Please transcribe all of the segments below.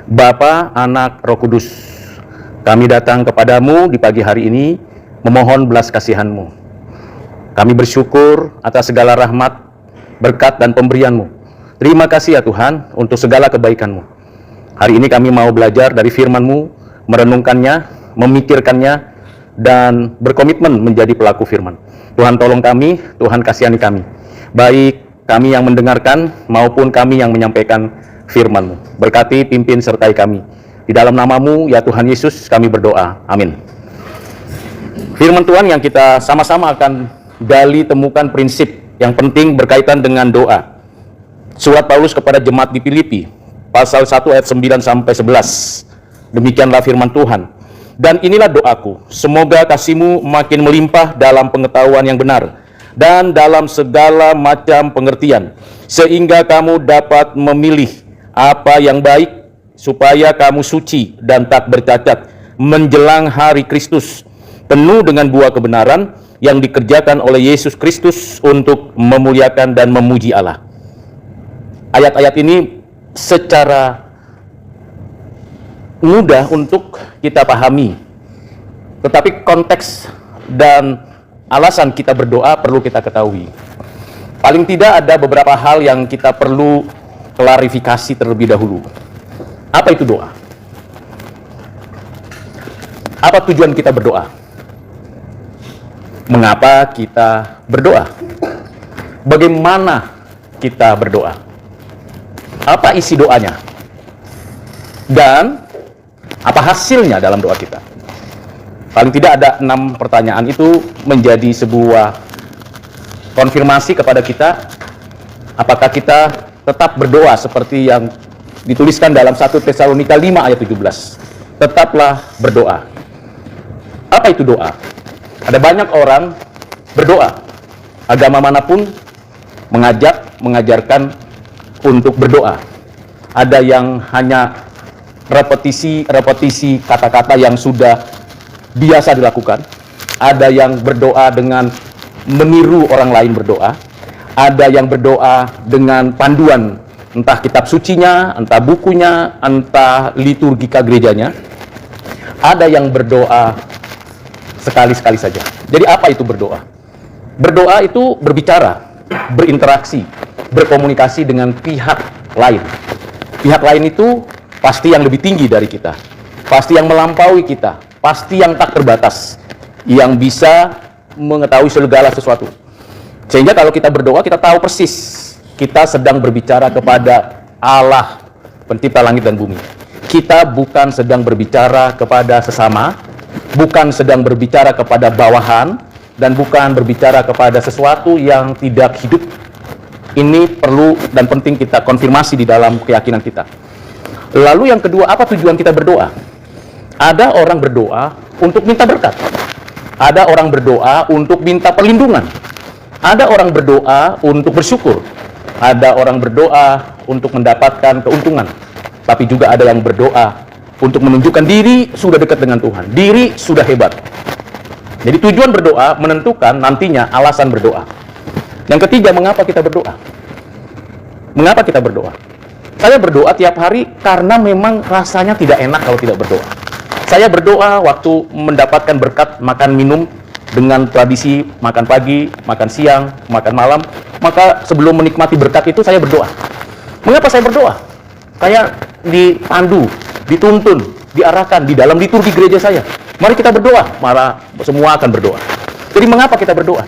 Bapa, Anak, Roh Kudus, kami datang kepadamu di pagi hari ini memohon belas kasihan-Mu. Kami bersyukur atas segala rahmat, berkat, dan pemberian-Mu. Terima kasih ya Tuhan untuk segala kebaikan-Mu. Hari ini kami mau belajar dari firman-Mu, merenungkannya, memikirkannya, dan berkomitmen menjadi pelaku firman. Tuhan tolong kami, Tuhan kasihani kami. Baik kami yang mendengarkan maupun kami yang menyampaikan firman-Mu. Berkati, pimpin, sertai kami. Di dalam nama-Mu, ya Tuhan Yesus, kami berdoa. Amin. Firman Tuhan yang kita sama-sama akan gali, temukan prinsip yang penting berkaitan dengan doa. Surat Paulus kepada jemaat di Filipi, pasal 1 ayat 9 sampai 11. Demikianlah firman Tuhan. Dan inilah doaku, semoga kasih-Mu makin melimpah dalam pengetahuan yang benar dan dalam segala macam pengertian, sehingga kamu dapat memilih apa yang baik, supaya kamu suci dan tak bercacat menjelang hari Kristus, penuh dengan buah kebenaran yang dikerjakan oleh Yesus Kristus untuk memuliakan dan memuji Allah. Ayat-ayat ini secara mudah untuk kita pahami, tetapi konteks dan alasan kita berdoa perlu kita ketahui. Paling tidak ada beberapa hal yang kita perlu klarifikasi terlebih dahulu. Apa itu doa? Apa tujuan kita berdoa? Mengapa kita berdoa? Bagaimana kita berdoa? Apa isi doanya? Dan apa hasilnya dalam doa kita? Paling tidak ada 6 pertanyaan itu menjadi sebuah konfirmasi kepada kita. Apakah kita tetap berdoa seperti yang dituliskan dalam 1 Tesalonika 5 ayat 17. Tetaplah berdoa. Apa itu doa? Ada banyak orang berdoa. Agama manapun mengajarkan untuk berdoa. Ada yang hanya repetisi kata-kata yang sudah biasa dilakukan. Ada yang berdoa dengan meniru orang lain berdoa. Ada yang berdoa dengan panduan, entah kitab sucinya, entah bukunya, entah liturgika gerejanya. Ada yang berdoa sekali-sekali saja. Jadi apa itu berdoa? Berdoa itu berbicara, berinteraksi, berkomunikasi dengan pihak lain. Pihak lain itu pasti yang lebih tinggi dari kita, pasti yang melampaui kita, pasti yang tak terbatas, yang bisa mengetahui segala sesuatu. Sehingga kalau kita berdoa, kita tahu persis kita sedang berbicara kepada Allah, pencipta langit dan bumi. Kita bukan sedang berbicara kepada sesama, bukan sedang berbicara kepada bawahan, dan bukan berbicara kepada sesuatu yang tidak hidup. Ini perlu dan penting kita konfirmasi di dalam keyakinan kita. Lalu yang kedua, apa tujuan kita berdoa? Ada orang berdoa untuk minta berkat. Ada orang berdoa untuk minta perlindungan. Ada orang berdoa untuk bersyukur. Ada orang berdoa untuk mendapatkan keuntungan. Tapi juga ada yang berdoa untuk menunjukkan diri sudah dekat dengan Tuhan. Diri sudah hebat. Jadi tujuan berdoa menentukan nantinya alasan berdoa. Yang ketiga, mengapa kita berdoa? Mengapa kita berdoa? Saya berdoa tiap hari karena memang rasanya tidak enak kalau tidak berdoa. Saya berdoa waktu mendapatkan berkat makan minum dengan tradisi makan pagi, makan siang, makan malam. Maka sebelum menikmati berkat itu saya berdoa. Mengapa saya berdoa? Saya dipandu, dituntun, diarahkan di dalam liturgi gereja saya. Mari kita berdoa, maka semua akan berdoa. Jadi mengapa kita berdoa?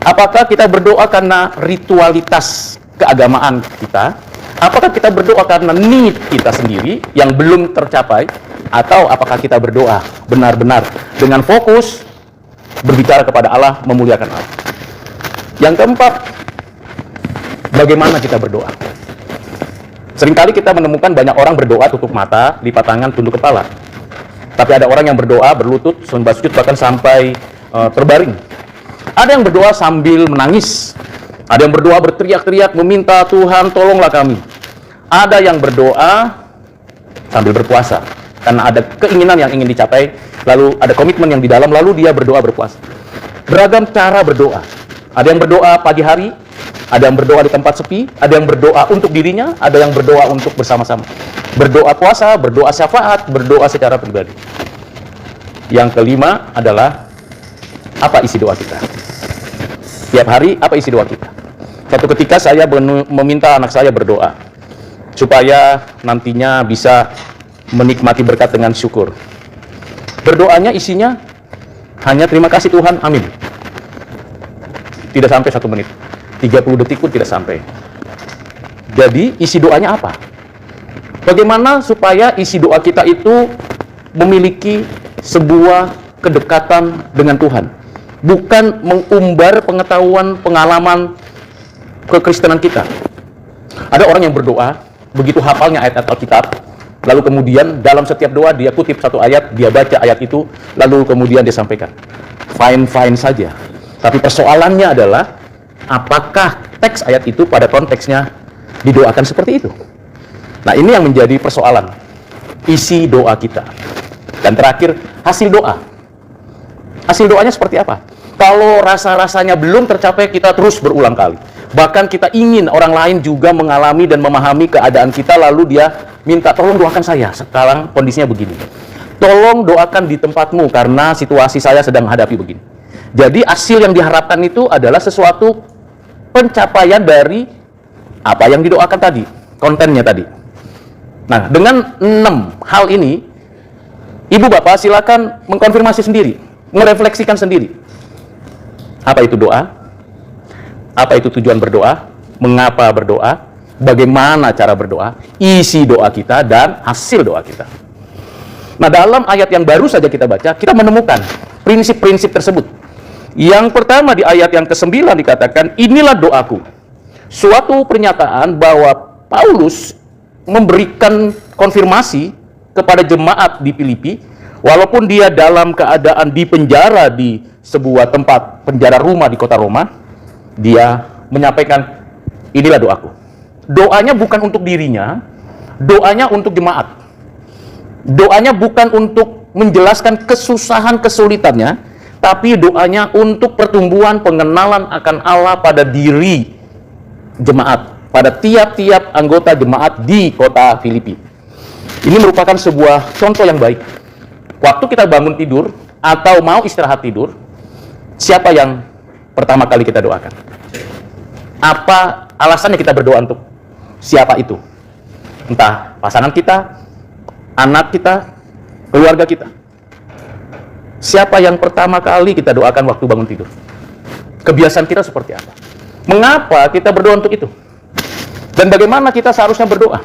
Apakah kita berdoa karena ritualitas keagamaan kita? Apakah kita berdoa karena need kita sendiri yang belum tercapai? Atau apakah kita berdoa benar-benar dengan fokus berbicara kepada Allah, memuliakan Allah? Yang keempat, bagaimana kita berdoa? Seringkali kita menemukan banyak orang berdoa tutup mata, lipat tangan, tunduk kepala. Tapi ada orang yang berdoa berlutut, sembah sujud, bahkan sampai terbaring. Ada yang berdoa sambil menangis. Ada yang berdoa berteriak-teriak meminta Tuhan tolonglah kami. Ada yang berdoa sambil berpuasa karena ada keinginan yang ingin dicapai, lalu ada komitmen yang di dalam, lalu dia berdoa berpuasa. Beragam cara berdoa. Ada yang berdoa pagi hari, ada yang berdoa di tempat sepi, ada yang berdoa untuk dirinya, ada yang berdoa untuk bersama-sama. berdoa puasa, berdoa syafaat, berdoa secara pribadi. Yang kelima adalah apa isi doa kita. Tiap hari apa isi doa kita. Suatu ketika saya meminta anak saya berdoa supaya nantinya bisa menikmati berkat dengan syukur. Berdoanya isinya hanya terima kasih Tuhan, amin. Tidak sampai 1 menit, 30 detik pun tidak sampai. Jadi isi doanya apa? Bagaimana supaya isi doa kita itu memiliki sebuah kedekatan dengan Tuhan, bukan mengumbar pengetahuan, pengalaman kekristenan kita. Ada orang yang berdoa, begitu hafalnya ayat-ayat Alkitab, lalu kemudian dalam setiap doa dia kutip satu ayat, dia baca ayat itu, lalu kemudian dia sampaikan. Fine-fine saja. Tapi persoalannya adalah, apakah teks ayat itu pada konteksnya didoakan seperti itu? Nah, ini yang menjadi persoalan. Isi doa kita. Dan terakhir, hasil doa. Hasil doanya seperti apa? Kalau rasa-rasanya belum tercapai, kita terus berulang kali. Bahkan kita ingin orang lain juga mengalami dan memahami keadaan kita, lalu dia minta, tolong doakan saya, sekarang kondisinya begini. Tolong doakan di tempatmu, karena situasi saya sedang menghadapi begini. Jadi hasil yang diharapkan itu adalah sesuatu pencapaian dari apa yang didoakan tadi, kontennya tadi. Nah, dengan 6 hal ini, Ibu Bapak silakan mengkonfirmasi sendiri, merefleksikan sendiri. Apa itu doa? Apa itu tujuan berdoa? Mengapa berdoa? Bagaimana cara berdoa? Isi doa kita dan hasil doa kita. Nah, dalam ayat yang baru saja kita baca, kita menemukan prinsip-prinsip tersebut. Yang pertama di ayat yang ke-9 dikatakan, inilah doaku. Suatu pernyataan bahwa Paulus memberikan konfirmasi kepada jemaat di Filipi, walaupun dia dalam keadaan di penjara di sebuah tempat penjara rumah di kota Roma, dia menyampaikan, inilah doaku. Doanya bukan untuk dirinya, doanya untuk jemaat. Doanya bukan untuk menjelaskan kesusahan kesulitannya, tapi doanya untuk pertumbuhan pengenalan akan Allah pada diri jemaat, pada tiap-tiap anggota jemaat di kota Filipi. Ini merupakan sebuah contoh yang baik. Waktu kita bangun tidur atau mau istirahat tidur, siapa yang pertama kali kita doakan? Apa alasannya kita berdoa untuk siapa itu? Entah pasangan kita, anak kita, keluarga kita. Siapa yang pertama kali kita doakan waktu bangun tidur? Kebiasaan kita seperti apa? Mengapa kita berdoa untuk itu? Dan bagaimana kita seharusnya berdoa?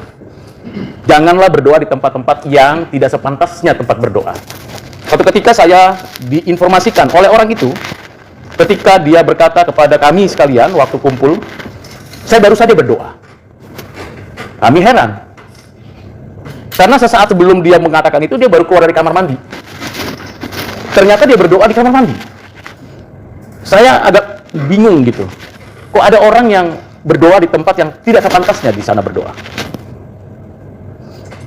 Janganlah berdoa di tempat-tempat yang tidak sepantasnya tempat berdoa. Suatu ketika saya diinformasikan oleh orang itu, ketika dia berkata kepada kami sekalian waktu kumpul, saya baru saja berdoa. Kami heran. Karena sesaat sebelum dia mengatakan itu, dia baru keluar dari kamar mandi. Ternyata dia berdoa di kamar mandi. Saya agak bingung gitu. Kok ada orang yang berdoa di tempat yang tidak sepantasnya di sana berdoa?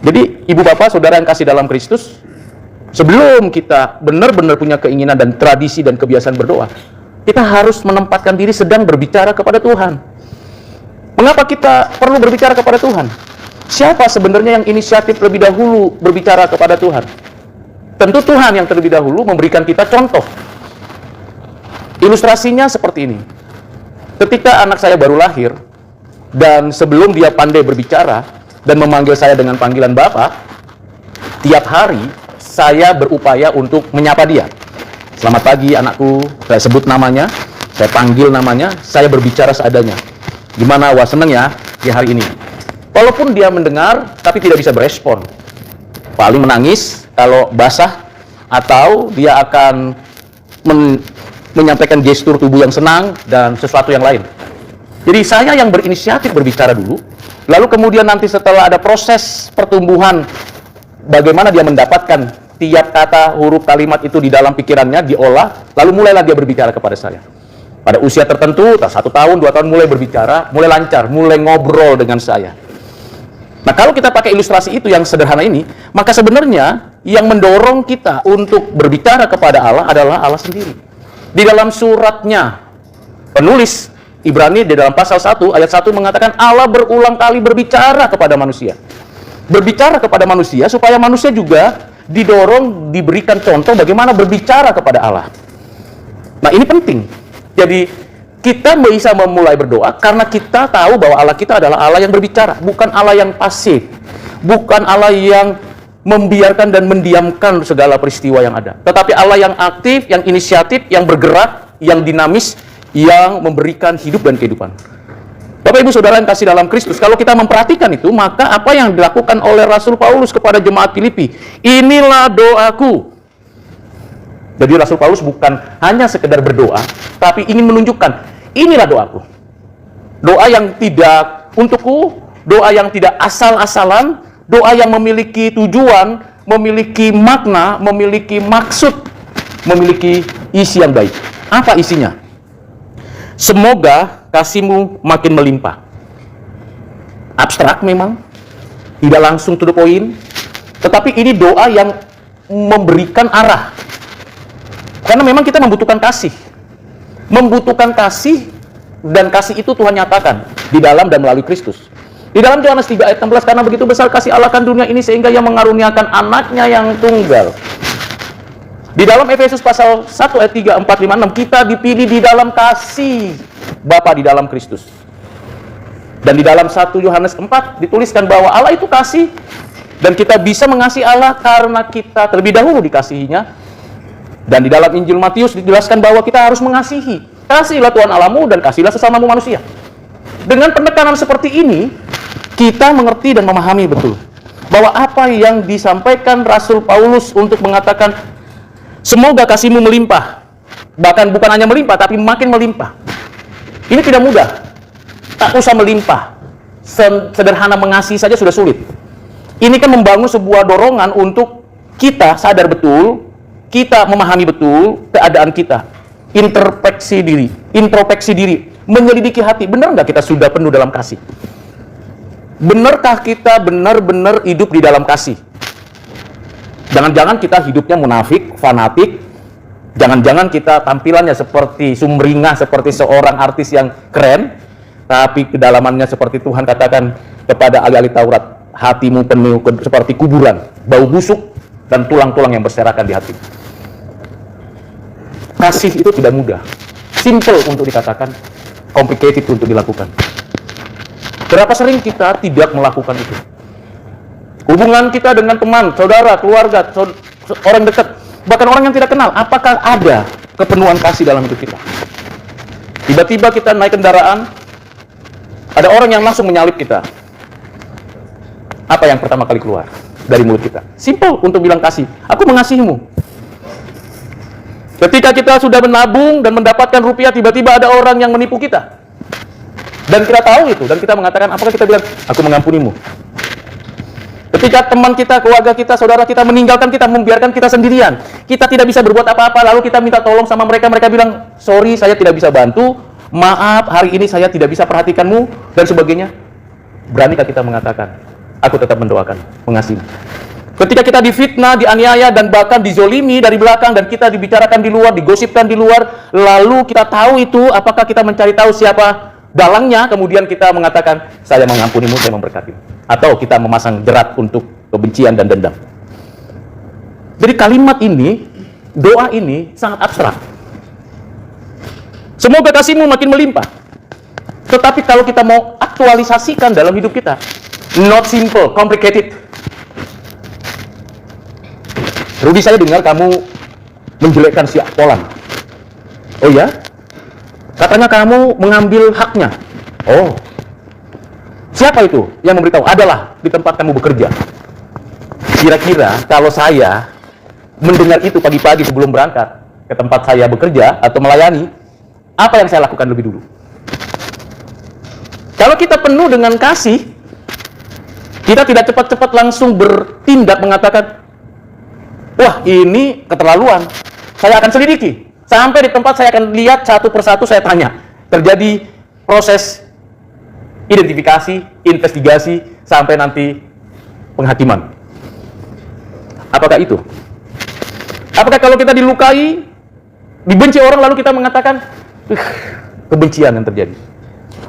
Jadi, ibu bapak, saudara yang kasih dalam Kristus, sebelum kita benar-benar punya keinginan dan tradisi dan kebiasaan berdoa, kita harus menempatkan diri sedang berbicara kepada Tuhan. Mengapa kita perlu berbicara kepada Tuhan? Siapa sebenarnya yang inisiatif lebih dahulu berbicara kepada Tuhan? Tentu Tuhan yang terlebih dahulu memberikan kita contoh. Ilustrasinya seperti ini. Ketika anak saya baru lahir, dan sebelum dia pandai berbicara, dan memanggil saya dengan panggilan Bapak, tiap hari saya berupaya untuk menyapa dia. Selamat pagi anakku, saya sebut namanya, saya panggil namanya, saya berbicara seadanya. Gimana, wah seneng ya di hari ini. Walaupun dia mendengar, tapi tidak bisa berespon. Paling menangis kalau basah, atau dia akan menyampaikan gestur tubuh yang senang, dan sesuatu yang lain. Jadi saya yang berinisiatif berbicara dulu, lalu kemudian nanti setelah ada proses pertumbuhan, bagaimana dia mendapatkan tiap kata, huruf, kalimat itu di dalam pikirannya, diolah, lalu mulailah dia berbicara kepada saya. Pada usia tertentu, 1 tahun, 2 tahun mulai berbicara, mulai lancar, mulai ngobrol dengan saya. Nah, kalau kita pakai ilustrasi itu yang sederhana ini, maka sebenarnya yang mendorong kita untuk berbicara kepada Allah adalah Allah sendiri. Di dalam suratnya, penulis Ibrani di dalam pasal 1 ayat 1 mengatakan Allah berulang kali berbicara kepada manusia. berbicara kepada manusia supaya manusia juga didorong, diberikan contoh bagaimana berbicara kepada Allah. Nah, ini penting. Jadi kita bisa memulai berdoa karena kita tahu bahwa Allah kita adalah Allah yang berbicara, bukan Allah yang pasif, bukan Allah yang membiarkan dan mendiamkan segala peristiwa yang ada, tetapi Allah yang aktif, yang inisiatif, yang bergerak, yang dinamis, yang memberikan hidup dan kehidupan. Bapak Ibu Saudara yang kasih dalam Kristus, kalau kita memperhatikan itu, maka apa yang dilakukan oleh Rasul Paulus kepada jemaat Filipi, inilah doaku. Jadi Rasul Paulus bukan hanya sekedar berdoa, tapi ingin menunjukkan, inilah doaku. Doa yang tidak untukku, doa yang tidak asal-asalan, doa yang memiliki tujuan, memiliki makna, memiliki maksud, memiliki isi yang baik. Apa isinya? Semoga kasih-Mu makin melimpah. Abstrak memang, tidak langsung to the point, tetapi ini doa yang memberikan arah. Karena memang kita membutuhkan kasih. Membutuhkan kasih, dan kasih itu Tuhan nyatakan di dalam dan melalui Kristus. Di dalam Yohanes 3 ayat 16, karena begitu besar kasih Allah akan dunia ini sehingga Ia mengaruniakan anaknya yang tunggal. Di dalam Efesus pasal 1 ayat 3, 4, 5, 6, kita dipilih di dalam kasih Bapa di dalam Kristus. Dan di dalam 1 Yohanes 4 dituliskan bahwa Allah itu kasih, dan kita bisa mengasihi Allah karena kita terlebih dahulu dikasihinya. Dan di dalam Injil Matius dijelaskan bahwa kita harus mengasihi. Kasihilah Tuhan Allahmu dan kasihilah sesamamu manusia. Dengan penekanan seperti ini, kita mengerti dan memahami betul bahwa apa yang disampaikan Rasul Paulus untuk mengatakan semoga kasih-Mu melimpah, bahkan bukan hanya melimpah, tapi makin melimpah. Ini tidak mudah. Tak usah melimpah. Sederhana mengasihi saja sudah sulit. Ini kan membangun sebuah dorongan untuk kita sadar betul, kita memahami betul keadaan kita. Introspeksi diri, menyelidiki hati. Benar nggak kita sudah penuh dalam kasih? Benarkah kita benar-benar hidup di dalam kasih? Jangan-jangan kita hidupnya munafik, fanatik. Jangan-jangan kita tampilannya seperti sumringah, seperti seorang artis yang keren, tapi kedalamannya seperti Tuhan katakan kepada ahli-ahli Taurat, hatimu penuh seperti kuburan, bau busuk, dan tulang-tulang yang berserakan di hati. Kasih itu tidak mudah, simple untuk dikatakan, complicated untuk dilakukan. Berapa sering kita tidak melakukan itu? Hubungan kita dengan teman, saudara, keluarga, orang dekat, bahkan orang yang tidak kenal, apakah ada kepenuhan kasih dalam hidup kita? Tiba-tiba kita naik kendaraan, ada orang yang langsung menyalip kita. Apa yang pertama kali keluar dari mulut kita? Simple untuk bilang kasih. Aku mengasihimu. Ketika kita sudah menabung dan mendapatkan rupiah, tiba-tiba ada orang yang menipu kita. Dan kita tahu itu, dan kita mengatakan, apakah kita bilang, aku mengampunimu? Ketika teman kita, keluarga kita, saudara kita meninggalkan kita, membiarkan kita sendirian, kita tidak bisa berbuat apa-apa, lalu kita minta tolong sama mereka, mereka bilang, sorry, saya tidak bisa bantu, maaf, hari ini saya tidak bisa perhatikanmu, dan sebagainya. Beranikah kita mengatakan, aku tetap mendoakan, mengasihi. Ketika kita difitnah, dianiaya, dan bahkan dizolimi dari belakang, dan kita dibicarakan di luar, digosipkan di luar, lalu kita tahu itu, apakah kita mencari tahu siapa dalangnya, kemudian kita mengatakan, saya mengampunimu, saya memberkatimu. Atau kita memasang jerat untuk kebencian dan dendam. Jadi kalimat ini, doa ini sangat abstrak. Semoga kasih-Mu makin melimpah. Tetapi kalau kita mau aktualisasikan dalam hidup kita, not simple, complicated. Rudy, saya dengar kamu menjelekkan si Polan. Oh ya? Katanya kamu mengambil haknya. Oh. Siapa itu yang memberitahu? Adalah di tempat kamu bekerja. Kira-kira kalau saya mendengar itu pagi-pagi sebelum berangkat ke tempat saya bekerja atau melayani, apa yang saya lakukan lebih dulu? Kalau kita penuh dengan kasih, kita tidak cepat-cepat langsung bertindak mengatakan, wah ini keterlaluan, saya akan selidiki. Sampai di tempat saya akan lihat satu persatu, saya tanya. Terjadi proses identifikasi, investigasi, sampai nanti penghakiman. Apakah itu? Apakah kalau kita dilukai, dibenci orang, lalu kita mengatakan, kebencian yang terjadi?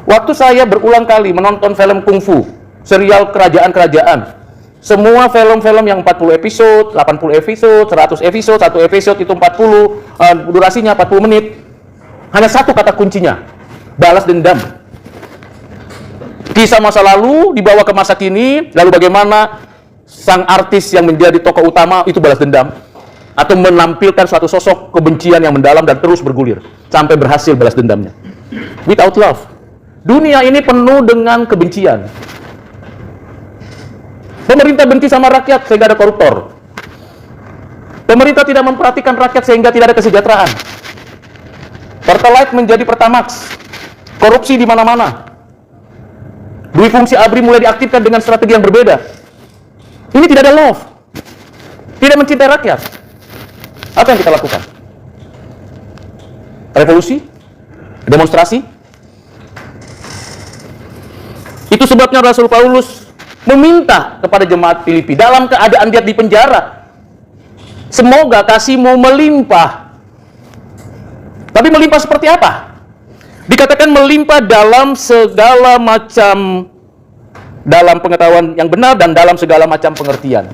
Waktu saya berulang kali menonton film kungfu, serial kerajaan-kerajaan, Semua film-film yang 40 episode, 80 episode, 100 episode, satu episode itu 40, durasinya 40 menit. Hanya satu kata kuncinya, balas dendam. Kisah masa lalu dibawa ke masa kini, lalu bagaimana sang artis yang menjadi tokoh utama itu balas dendam. Atau menampilkan suatu sosok kebencian yang mendalam dan terus bergulir. Sampai berhasil balas dendamnya. Without love. Dunia ini penuh dengan kebencian. Pemerintah benci sama rakyat sehingga ada koruptor. Pemerintah tidak memperhatikan rakyat sehingga tidak ada kesejahteraan. Pertalite menjadi Pertamax. Korupsi di mana-mana. Dui fungsi ABRI mulai diaktifkan dengan strategi yang berbeda. Ini tidak ada love. Tidak mencintai rakyat. Apa yang kita lakukan? Revolusi? Demonstrasi? Itu sebabnya Rasul Paulus meminta kepada jemaat Filipi dalam keadaan dia di penjara, semoga kasihmu melimpah. Tapi melimpah seperti apa? Dikatakan melimpah dalam segala macam, dalam pengetahuan yang benar dan dalam segala macam pengertian.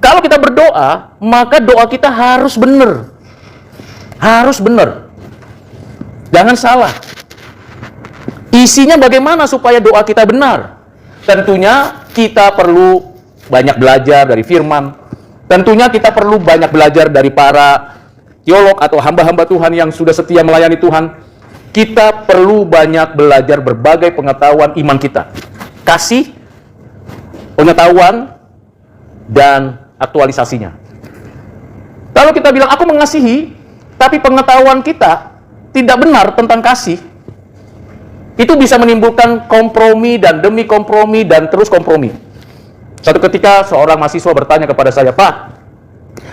Kalau kita berdoa, maka doa kita harus benar. Harus benar. Jangan salah. Isinya bagaimana supaya doa kita benar? Tentunya kita perlu banyak belajar dari firman. Tentunya kita perlu banyak belajar dari para teolog atau hamba-hamba Tuhan yang sudah setia melayani Tuhan. Kita perlu banyak belajar berbagai pengetahuan iman kita. Kasih, pengetahuan, dan aktualisasinya. Kalau kita bilang, aku mengasihi, tapi pengetahuan kita tidak benar tentang kasih, itu bisa menimbulkan kompromi dan demi kompromi dan terus kompromi. Suatu ketika seorang mahasiswa bertanya kepada saya, Pak,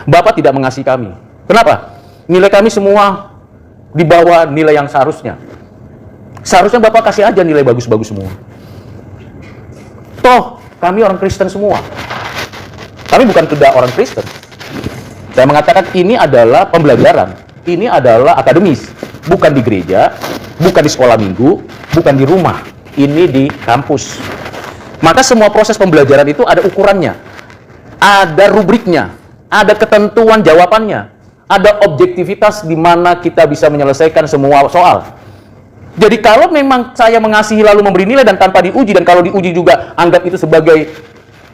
Bapak tidak mengasihi kami. Kenapa? Nilai kami semua di bawah nilai yang seharusnya. Seharusnya Bapak kasih aja nilai bagus-bagus semua. Toh, kami orang Kristen semua. Kami bukan tidak orang Kristen. Saya mengatakan ini adalah pembelajaran. Ini adalah akademis. Bukan di gereja, bukan di sekolah minggu, bukan di rumah. Ini di kampus. Maka semua proses pembelajaran itu ada ukurannya. Ada rubriknya. Ada ketentuan jawabannya. Ada objektivitas di mana kita bisa menyelesaikan semua soal. Jadi kalau memang saya mengasihi lalu memberi nilai dan tanpa diuji, dan kalau diuji juga anggap itu sebagai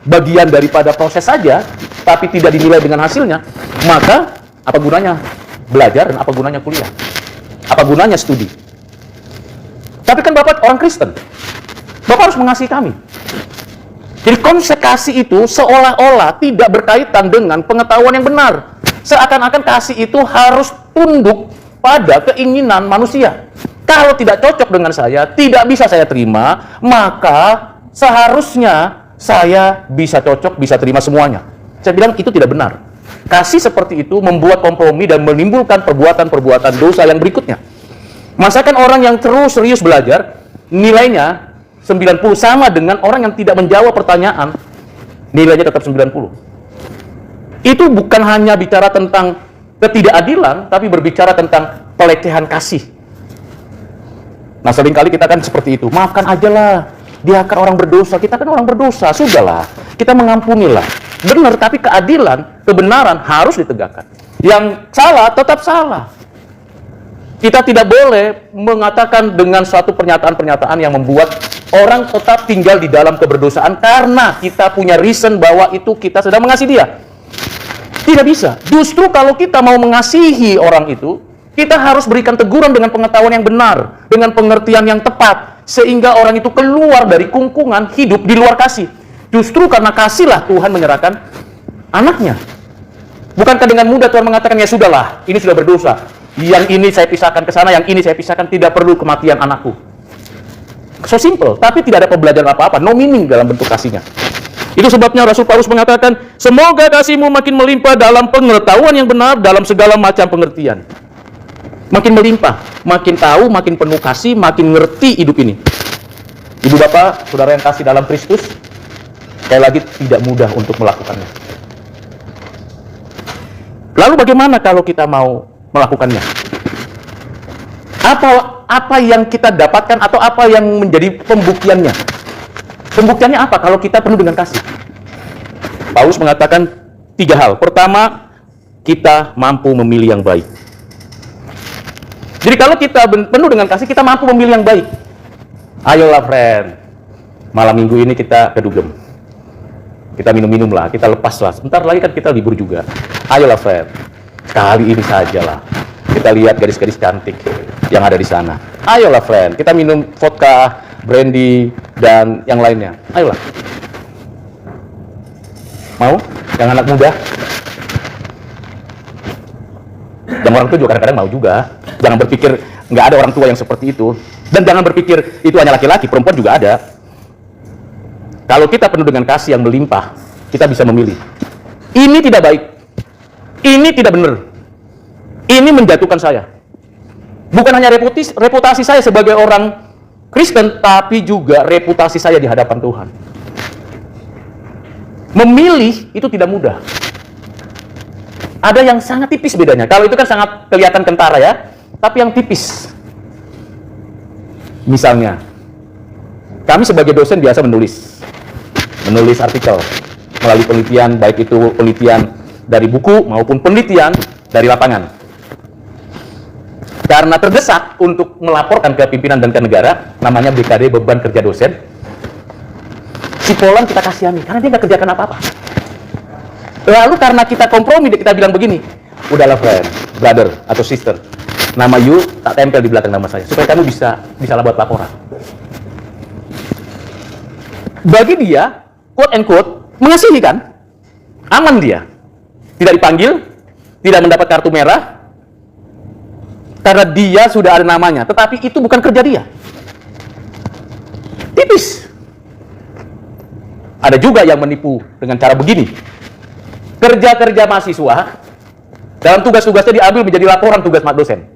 bagian daripada proses saja, tapi tidak dinilai dengan hasilnya, maka apa gunanya belajar dan apa gunanya kuliah? Apa gunanya studi? Tapi kan Bapak orang Kristen. Bapak harus mengasihi kami. Jadi konsep kasih itu seolah-olah tidak berkaitan dengan pengetahuan yang benar. Seakan-akan kasih itu harus tunduk pada keinginan manusia. Kalau tidak cocok dengan saya, tidak bisa saya terima, maka seharusnya saya bisa cocok, bisa terima semuanya. Saya bilang itu tidak benar. Kasih seperti itu membuat kompromi dan menimbulkan perbuatan-perbuatan dosa yang berikutnya. Masakan orang yang terus serius belajar, nilainya 90 sama dengan orang yang tidak menjawab pertanyaan, nilainya tetap 90. Itu bukan hanya bicara tentang ketidakadilan, tapi berbicara tentang pelecehan kasih. Nah, seringkali kita kan seperti itu. Maafkan aja lah, dia kan orang berdosa, kita kan orang berdosa, sudahlah, kita mengampunilah. Benar, tapi keadilan, kebenaran harus ditegakkan. Yang salah tetap salah. Kita tidak boleh mengatakan dengan suatu pernyataan-pernyataan yang membuat orang tetap tinggal di dalam keberdosaan karena kita punya reason bahwa itu kita sedang mengasihi dia. Tidak bisa. Justru kalau kita mau mengasihi orang itu, kita harus berikan teguran dengan pengetahuan yang benar, dengan pengertian yang tepat, sehingga orang itu keluar dari kungkungan hidup di luar kasih. Justru karena kasihlah Tuhan menyerahkan anaknya. Bukankah dengan mudah Tuhan mengatakan, ya sudahlah, ini sudah berdosa. Yang ini saya pisahkan ke sana, yang ini saya pisahkan, tidak perlu kematian anakku. So simple, tapi tidak ada pembelajaran apa-apa, no meaning dalam bentuk kasihnya. Itu sebabnya Rasul Paulus mengatakan, semoga kasihmu makin melimpah dalam pengetahuan yang benar, dalam segala macam pengertian. Makin melimpah, makin tahu, makin penuh kasih, makin ngerti hidup ini. Ibu bapak, saudara yang kasih dalam Kristus, sekali lagi tidak mudah untuk melakukannya. Lalu bagaimana kalau kita mau melakukannya? Apa yang kita dapatkan atau apa yang menjadi pembuktiannya? Pembuktiannya apa kalau kita penuh dengan kasih? Paulus mengatakan 3 hal. Pertama, kita mampu memilih yang baik. Jadi kalau kita penuh dengan kasih, kita mampu memilih yang baik. Ayolah friend, malam minggu ini kita ke Dugem. Kita minum-minum lah, kita lepas lah. Sebentar lagi kan kita libur juga. Ayolah friend, kali ini sajalah kita lihat gadis-gadis cantik yang ada di sana. Ayolah friend, kita minum vodka, brandy, dan yang lainnya. Ayolah. Mau? Yang anak muda? Dan orang tua juga kadang-kadang mau juga. Jangan berpikir nggak ada orang tua yang seperti itu. Dan jangan berpikir itu hanya laki-laki, perempuan juga ada. Kalau kita penuh dengan kasih yang melimpah, kita bisa memilih. Ini tidak baik. Ini tidak benar. Ini menjatuhkan saya. Bukan hanya reputasi saya sebagai orang Kristen, tapi juga reputasi saya di hadapan Tuhan. Memilih itu tidak mudah. Ada yang sangat tipis bedanya. Kalau itu kan sangat kelihatan kentara ya, tapi yang tipis. Misalnya, kami sebagai dosen biasa menulis artikel melalui penelitian, baik itu penelitian dari buku maupun penelitian dari lapangan. Karena terdesak untuk melaporkan ke pimpinan dan ke negara, namanya BKD, beban kerja dosen. Si Polan kita kasihani, karena dia nggak kerjakan apa-apa. Lalu karena kita kompromi, kita bilang begini, udahlah friend, brother atau sister, nama you tak tempel di belakang nama saya, supaya kamu bisa buat laporan. Bagi dia, quote and quote, mengasihi kan? Aman dia. Tidak dipanggil, tidak mendapat kartu merah, karena dia sudah ada namanya. Tetapi itu bukan kerja dia. Tipis. Ada juga yang menipu dengan cara begini. Kerja-kerja mahasiswa, dalam tugas-tugasnya diambil menjadi laporan tugas dosen.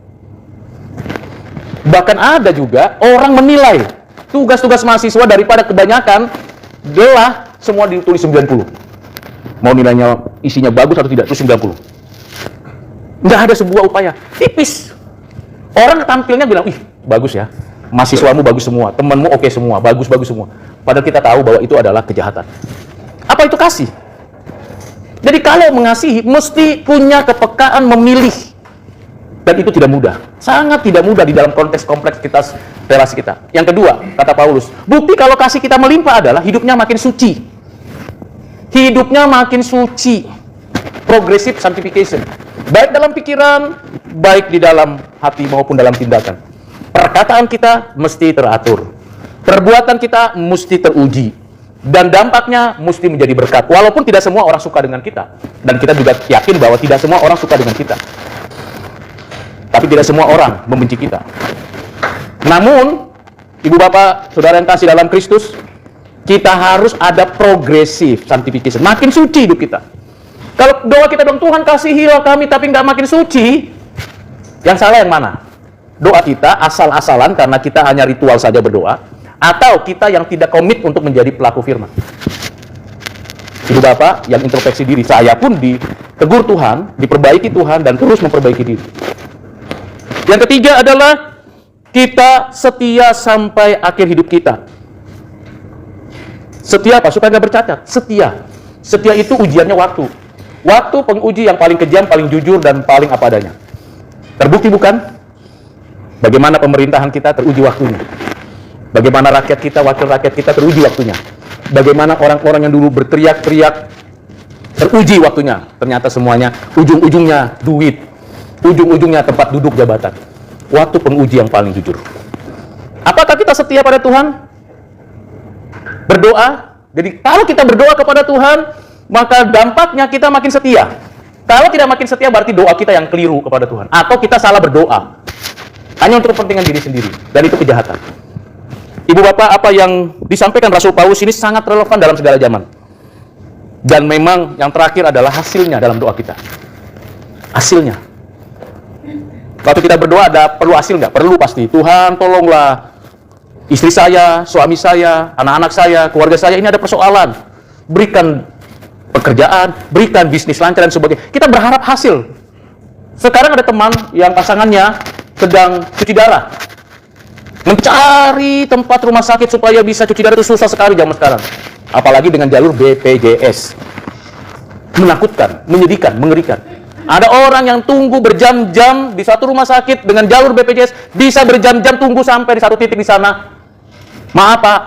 Bahkan ada juga orang menilai tugas-tugas mahasiswa daripada kebanyakan adalah semua ditulis 90. Mau nilainya isinya bagus atau tidak, itu 90. Nggak ada sebuah upaya. Tipis. Orang tampilnya bilang, ih bagus ya, mahasiswamu bagus semua, temanmu oke semua, bagus-bagus semua. Padahal kita tahu bahwa itu adalah kejahatan. Apa itu kasih? Jadi kalau mengasihi, mesti punya kepekaan memilih. Dan itu tidak mudah. Sangat tidak mudah di dalam konteks kompleks kita, relasi kita. Yang kedua, kata Paulus, bukti kalau kasih kita melimpah adalah hidupnya makin suci. Hidupnya makin suci. Progressive sanctification. Baik dalam pikiran, baik di dalam hati maupun dalam tindakan. Perkataan kita mesti teratur. Perbuatan kita mesti teruji. Dan dampaknya mesti menjadi berkat. Walaupun tidak semua orang suka dengan kita. Dan kita juga yakin bahwa tidak semua orang suka dengan kita. Tapi tidak semua orang membenci kita. Namun, ibu bapak, saudara yang kasih dalam Kristus, kita harus ada progressive sanctification. Makin suci hidup kita. Kalau doa kita bilang, Tuhan kasihilah kami, tapi nggak makin suci, yang salah yang mana? Doa kita asal-asalan karena kita hanya ritual saja berdoa, atau kita yang tidak komit untuk menjadi pelaku firman. Ibu bapak yang introspeksi diri, saya pun ditegur Tuhan, diperbaiki Tuhan, dan terus memperbaiki diri. Yang ketiga adalah kita setia sampai akhir hidup kita. Setia apa? Supaya nggak bercacat. Setia. Setia itu ujiannya waktu. Waktu penguji yang paling kejam, paling jujur, dan paling apa adanya. Terbukti bukan? Bagaimana pemerintahan kita teruji waktunya. Bagaimana rakyat kita, wakil rakyat kita teruji waktunya. Bagaimana orang-orang yang dulu berteriak-teriak teruji waktunya. Ternyata semuanya ujung-ujungnya duit. Ujung-ujungnya tempat duduk jabatan. Waktu penguji yang paling jujur. Apakah kita setia pada Tuhan? Berdoa. Jadi kalau kita berdoa kepada Tuhan, maka dampaknya kita makin setia. Kalau tidak makin setia, berarti doa kita yang keliru kepada Tuhan. Atau kita salah berdoa. Hanya untuk kepentingan diri sendiri. Dan itu kejahatan. Ibu bapak, apa yang disampaikan Rasul Paulus ini sangat relevan dalam segala zaman. Dan memang yang terakhir adalah hasilnya dalam doa kita. Hasilnya. Waktu kita berdoa ada perlu hasil nggak? Perlu pasti. Tuhan tolonglah istri saya, suami saya, anak-anak saya, keluarga saya ini ada persoalan. Berikan pekerjaan, berikan bisnis lancar dan sebagainya. Kita berharap hasil. Sekarang ada teman yang pasangannya sedang cuci darah. Mencari tempat rumah sakit supaya bisa cuci darah itu susah sekali zaman sekarang. Apalagi dengan jalur BPJS. menakutkan, menyedihkan, mengerikan. Ada orang yang tunggu berjam-jam di satu rumah sakit dengan jalur BPJS, bisa berjam-jam tunggu sampai di satu titik di sana. Maaf Pak,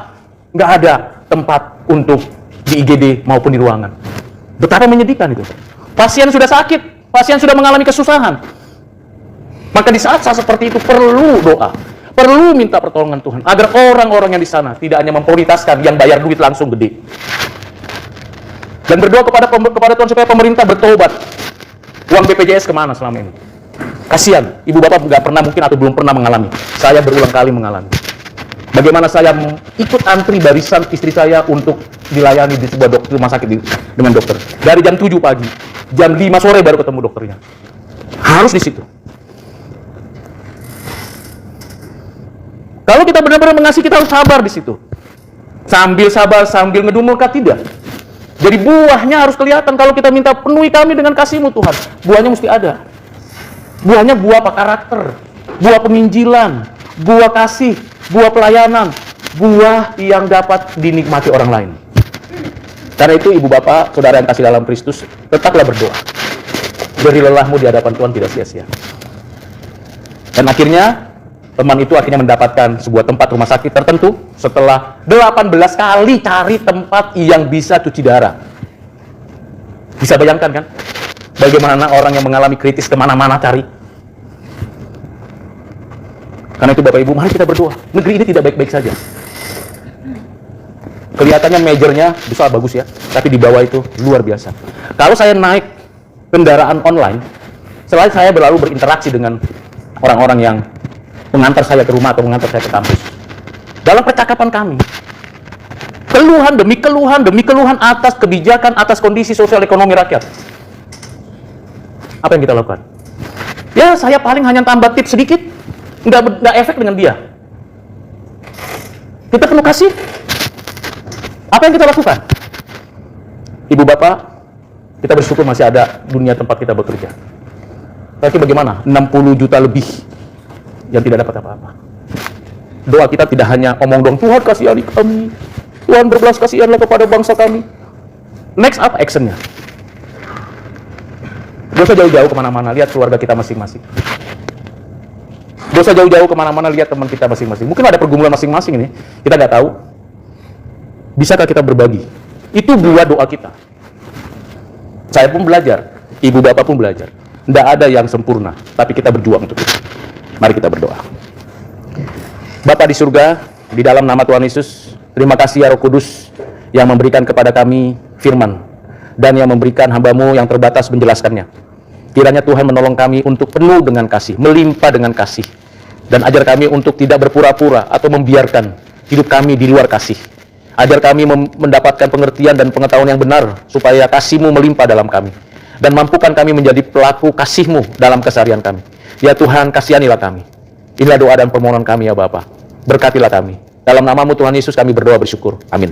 nggak ada tempat untuk di IGD maupun di ruangan. Betapa menyedihkan itu. Pasien sudah sakit, pasien sudah mengalami kesusahan. Maka di saat-saat seperti itu perlu doa, perlu minta pertolongan Tuhan agar orang-orang yang di sana tidak hanya memprioritaskan yang bayar duit langsung gede. Dan berdoa kepada Tuhan supaya pemerintah bertobat. Uang BPJS kemana selama ini? Kasihan, ibu bapak nggak pernah mungkin atau belum pernah mengalami. Saya berulang kali mengalami. Bagaimana saya ikut antri barisan istri saya untuk dilayani di sebuah rumah sakit dengan dokter. Dari jam 7 pagi, jam 5 sore baru ketemu dokternya. Harus di situ. Kalau kita benar-benar mengasihi, kita harus sabar di situ. Sambil sabar, sambil ngedumulkan, tidak. Jadi buahnya harus kelihatan. Kalau kita minta penuhi kami dengan kasih-Mu Tuhan, buahnya mesti ada. Buahnya buah apa? Karakter, buah penginjilan, buah kasih, buah pelayanan, buah yang dapat dinikmati orang lain. Karena itu ibu bapak, saudara yang kasih dalam Kristus, tetaplah berdoa. Beri lelahmu di hadapan Tuhan tidak sia-sia. Dan akhirnya teman itu akhirnya mendapatkan sebuah tempat rumah sakit tertentu setelah 18 kali cari tempat yang bisa cuci darah. Bisa bayangkan kan? Bagaimana orang yang mengalami kritis kemana-mana cari. Karena itu Bapak Ibu, mari kita berdoa. Negeri ini tidak baik-baik saja. Kelihatannya majornya besar bagus ya, tapi di bawah itu luar biasa. Kalau saya naik kendaraan online, selain saya berlalu berinteraksi dengan orang-orang yang mengantar saya ke rumah atau mengantar saya ke kampus. Dalam percakapan kami, keluhan demi keluhan atas kebijakan, atas kondisi sosial ekonomi rakyat. Apa yang kita lakukan? Ya, saya paling hanya tambah tips sedikit, nggak efek dengan dia. Kita penuh kasih. Apa yang kita lakukan? Ibu bapak, kita bersyukur masih ada dunia tempat kita bekerja. Tapi bagaimana? 60 juta lebih yang tidak dapat apa-apa. Doa kita tidak hanya omong dong, Tuhan kasihani kami, Tuhan berbelas kasihanlah kepada bangsa kami. Next apa actionnya? Dosa jauh-jauh kemana-mana, lihat keluarga kita masing-masing. Dosa jauh-jauh kemana-mana, lihat teman kita masing-masing. Mungkin ada pergumulan masing-masing ini, kita nggak tahu. Bisakah kita berbagi? Itu buah doa kita. Saya pun belajar, ibu bapak pun belajar. Tidak ada yang sempurna, tapi kita berjuang untuk itu. Mari kita berdoa. Bapa di surga, di dalam nama Tuhan Yesus, terima kasih ya Roh Kudus yang memberikan kepada kami firman dan yang memberikan hamba-Mu yang terbatas menjelaskannya. Kiranya Tuhan menolong kami untuk penuh dengan kasih, melimpah dengan kasih, dan ajar kami untuk tidak berpura-pura atau membiarkan hidup kami di luar kasih. Ajar kami mendapatkan pengertian dan pengetahuan yang benar supaya kasih-Mu melimpah dalam kami, dan mampukan kami menjadi pelaku kasih-Mu dalam keseharian kami. Ya Tuhan, kasihanilah kami. Inilah doa dan permohonan kami ya Bapa. Berkatilah kami. Dalam nama-Mu Tuhan Yesus kami berdoa bersyukur. Amin.